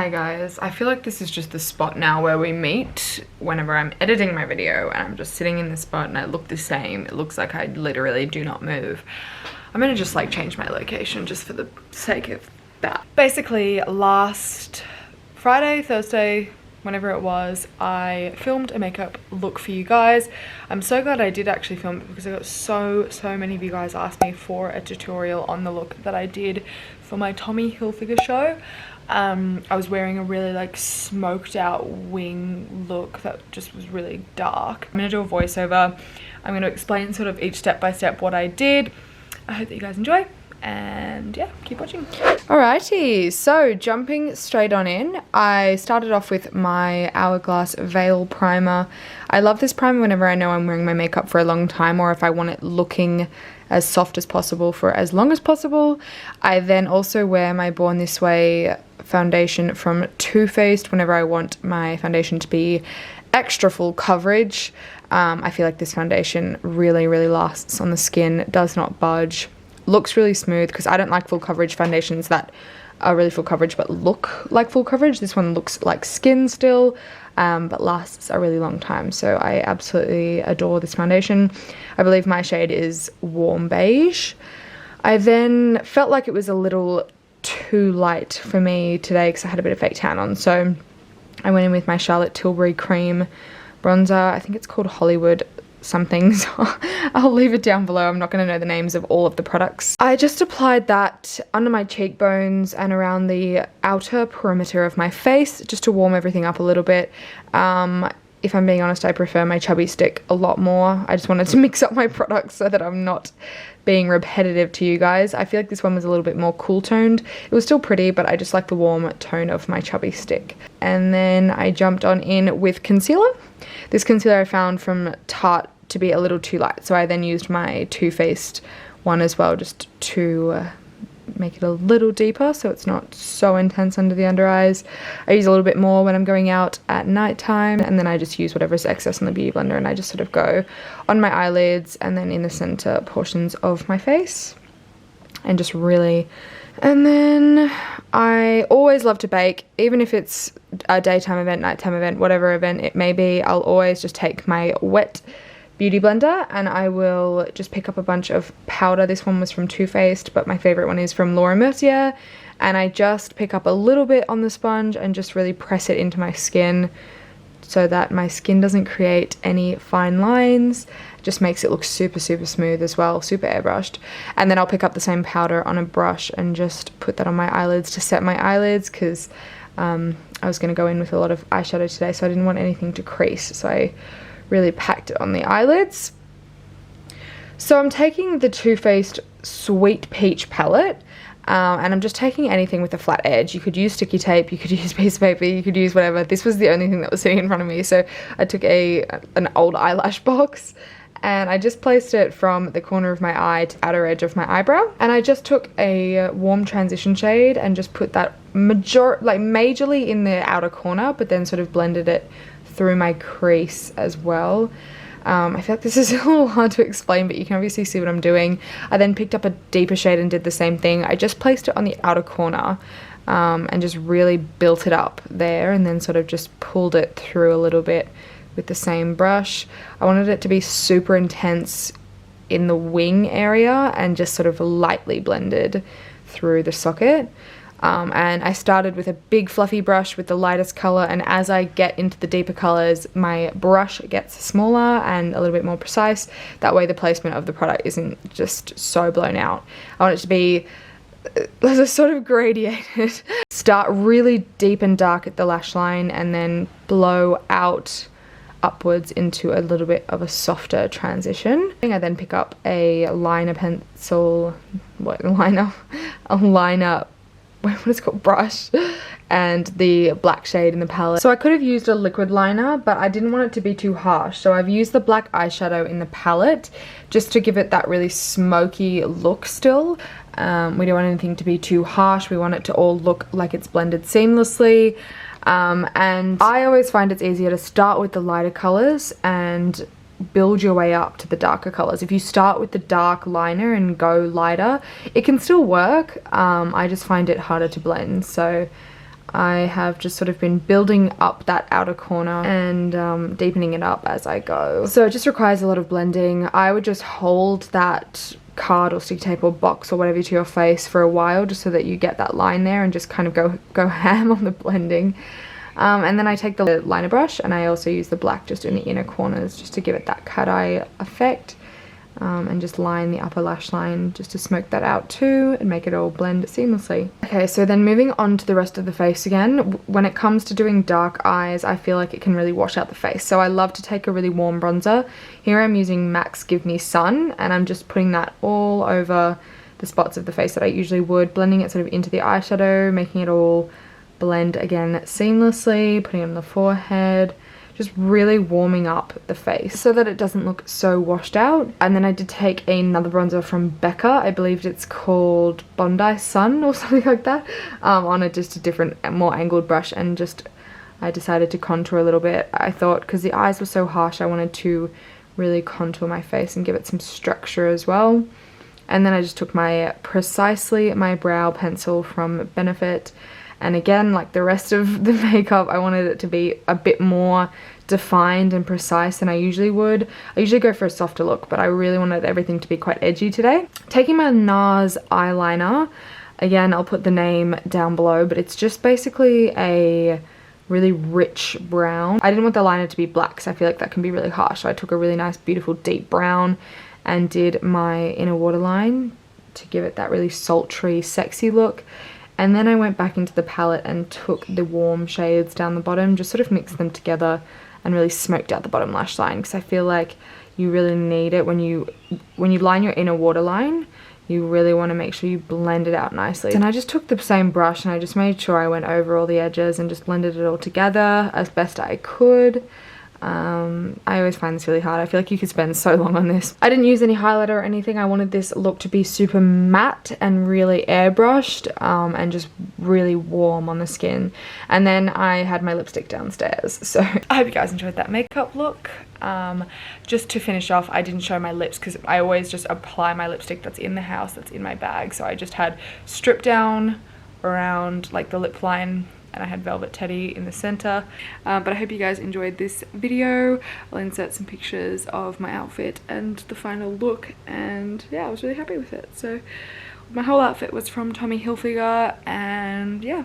Hi guys, I feel like this is just the spot now where we meet whenever I'm editing my video, and I'm just sitting in this spot and I look the same. It looks like I literally do not move. I'm gonna just like change my location just for the sake of that. Basically last Friday, Thursday, whenever it was, I filmed a makeup look for you guys. I'm so glad I did actually film it because I got so many of you guys asked me for a tutorial on the look that I did for my Tommy Hilfiger show. I was wearing a really like smoked out wing look that just was really dark. I'm gonna do a voiceover. I'm gonna explain sort of each step by step what I did. I hope that you guys enjoy, and yeah, keep watching. Alrighty, so jumping straight on in, I started off with my Hourglass Veil Primer. I love this primer whenever I know I'm wearing my makeup for a long time, or if I want it looking as soft as possible for as long as possible. I then also wear my Born This Way foundation from Too Faced whenever I want my foundation to be extra full coverage. I feel like this foundation really lasts on the skin, does not budge, looks really smooth, because I don't like full coverage foundations that are really full coverage but look like full coverage. This one looks like skin still, but lasts a really long time, so I absolutely adore this foundation. I believe my shade is Warm Beige. I then felt like it was a little too light for me today because I had a bit of fake tan on, so I went in with my Charlotte Tilbury cream bronzer. I think it's called Hollywood something, so I'll leave it down below. I'm not going to know the names of all of the products. I just applied that under my cheekbones and around the outer perimeter of my face just to warm everything up a little bit. If I'm being honest, I prefer my chubby stick a lot more. I just wanted to mix up my products so that I'm not being repetitive to you guys. I feel like this one was a little bit more cool toned. It was still pretty, but I just like the warm tone of my chubby stick. And then I jumped on in with concealer. This concealer I found from Tarte to be a little too light, so I then used my Too Faced one as well, just to make it a little deeper so it's not so intense under the under eyes. I use a little bit more when I'm going out at night time, and then I just use whatever's excess on the beauty blender and I just sort of go on my eyelids and then in the center portions of my face, and just really. And then I always love to bake, even if it's a daytime event, nighttime event, whatever event it may be. I'll always just take my wet beauty blender and I will just pick up a bunch of powder. This one was from Too Faced, but my favorite one is from Laura Mercier, and I just pick up a little bit on the sponge and just really press it into my skin so that my skin doesn't create any fine lines. It just makes it look super smooth as well, super airbrushed. And then I'll pick up the same powder on a brush and just put that on my eyelids to set my eyelids, because I was going to go in with a lot of eyeshadow today, so I didn't want anything to crease, so I really packed it on the eyelids. So I'm taking the Too Faced Sweet Peach palette, and I'm just taking anything with a flat edge. You could use sticky tape, you could use piece of paper, you could use whatever. This was the only thing that was sitting in front of me, so I took an old eyelash box and I just placed it from the corner of my eye to the outer edge of my eyebrow, and I just took a warm transition shade and just put that majorly in the outer corner, but then sort of blended it through my crease as well. I feel like this is a little hard to explain, but you can obviously see what I'm doing. I then picked up a deeper shade and did the same thing. I just placed it on the outer corner and just really built it up there, and then sort of just pulled it through a little bit with the same brush. I wanted it to be super intense in the wing area and just sort of lightly blended through the socket. And I started with a big fluffy brush with the lightest color, and as I get into the deeper colors, my brush gets smaller and a little bit more precise. That way the placement of the product isn't just so blown out. I want it to be sort of gradiated. Start really deep and dark at the lash line and then blow out upwards into a little bit of a softer transition. I then pick up a liner pencil, what is it called, brush, and the black shade in the palette. So I could have used a liquid liner, but I didn't want it to be too harsh, so I've used the black eyeshadow in the palette just to give it that really smoky look still. We don't want anything to be too harsh. We want it to all look like it's blended seamlessly. And I always find it's easier to start with the lighter colors and build your way up to the darker colors. If you start with the dark liner and go lighter, it can still work. I just find it harder to blend, so I have just sort of been building up that outer corner and deepening it up as I go. So it just requires a lot of blending. I would just hold that card or stick tape or box or whatever to your face for a while, just so that you get that line there, and just kind of go ham on the blending. And then I take the liner brush and I also use the black just in the inner corners just to give it that cut eye effect, and just line the upper lash line just to smoke that out too and make it all blend seamlessly. Okay, so then moving on to the rest of the face again. When it comes to doing dark eyes, I feel like it can really wash out the face. So I love to take a really warm bronzer. Here I'm using MAC's Give Me Sun, and I'm just putting that all over the spots of the face that I usually would, blending it sort of into the eyeshadow, making it all blend again seamlessly, putting it on the forehead, just really warming up the face so that it doesn't look so washed out. And then I did take another bronzer from Becca, I believe it's called Bondi Sun or something like that, on just a different, more angled brush, and just I decided to contour a little bit. I thought because the eyes were so harsh, I wanted to really contour my face and give it some structure as well. And then I just took my Precisely My Brow pencil from Benefit, and again, like the rest of the makeup, I wanted it to be a bit more defined and precise than I usually would. I usually go for a softer look, but I really wanted everything to be quite edgy today. Taking my NARS eyeliner, again, I'll put the name down below, but it's just basically a really rich brown. I didn't want the liner to be black because I feel like that can be really harsh, so I took a really nice, beautiful, deep brown and did my inner waterline to give it that really sultry, sexy look. And then I went back into the palette and took the warm shades down the bottom, just sort of mixed them together and really smoked out the bottom lash line, because I feel like you really need it when you line your inner waterline. You really want to make sure you blend it out nicely. And I just took the same brush and I just made sure I went over all the edges and just blended it all together as best I could. I always find this really hard. I feel like you could spend so long on this. I didn't use any highlighter or anything. I wanted this look to be super matte and really airbrushed, and just really warm on the skin. And then I had my lipstick downstairs. So I hope you guys enjoyed that makeup look. Just to finish off, I didn't show my lips because I always just apply my lipstick that's in the house, that's in my bag. So I just had Strip Down around like the lip line, and I had Velvet Teddy in the center. But I hope you guys enjoyed this video. I'll insert some pictures of my outfit and the final look, and yeah, I was really happy with it. So my whole outfit was from Tommy Hilfiger, and yeah.